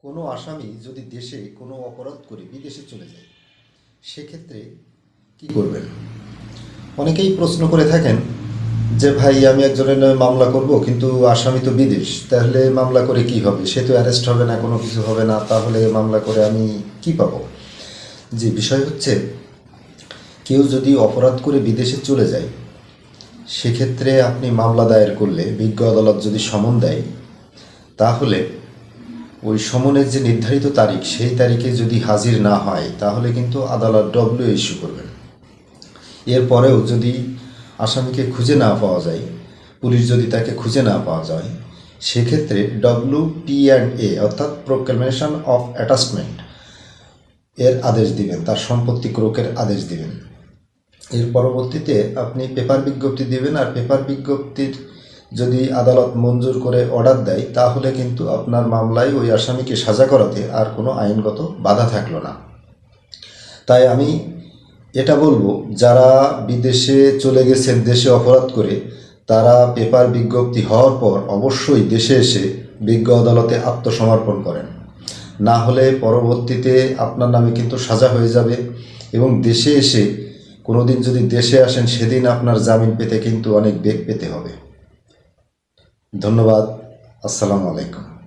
কোনো আসামি যদি দেশে কোনো অপরাধ করে বিদেশে চলে যায় সেক্ষেত্রে কি করবেন? অনেকেই প্রশ্ন করে থাকেন যে ভাই আমি একজনের নামে মামলা করব কিন্তু আসামি তো বিদেশ, তাহলে মামলা করে কি হবে? সে তো অ্যারেস্ট হবে না, কোনো কিছু হবে না, তাহলে মামলা করে আমি কি পাবো? যে বিষয় হচ্ছে, কেউ যদি অপরাধ করে বিদেশে চলে যায় সেক্ষেত্রে আপনি মামলা দায়ের করলে বিজ্ঞ আদালত যদি সমন দেয়, তাহলে ওই সমনের যে নির্ধারিত তারিখ সেই তারিখে যদি হাজির না হয় তাহলে কিন্তু আদালত ডব্লিউ ইস্যু করবেন। এরপরেও যদি আসামিকে খুঁজে না পাওয়া যায়, পুলিশ যদি তাকে খুঁজে না পাওয়া যায়, সেক্ষেত্রে WP&A অর্থাৎ প্রোক্লেমেশন অফ অ্যাটাচমেন্ট এর আদেশ দিবেন, তার সম্পত্তি ক্রোকের আদেশ দিবেন। এর পরবর্তীতে আপনি পেপার বিজ্ঞপ্তি দিবেন, আর পেপার বিজ্ঞপ্তির যদি আদালত মঞ্জুর করে অর্ডার দেয় তাহলে কিন্তু আপনার মামলায় ওই আসামিকে সাজা করাতে আর কোনো আইনগত বাধা থাকলো না। তাই আমি এটা বলবো, যারা বিদেশে চলে গেছেন দেশে অপরাধ করে, তারা পেপার বিজ্ঞপ্তি হওয়ার পর অবশ্যই দেশে এসে বিজ্ঞ আদালতে আত্মসমর্পণ করেন, না হলে পরবর্তীতে আপনার নামে কিন্তু সাজা হয়ে যাবে। এবং দেশে এসে কোনো দিন যদি দেশে আসেন সেদিন আপনার জামিন পেতে কিন্তু অনেক বেগ পেতে হবে। ধন্যবাদ। আসসালামু আলাইকুম।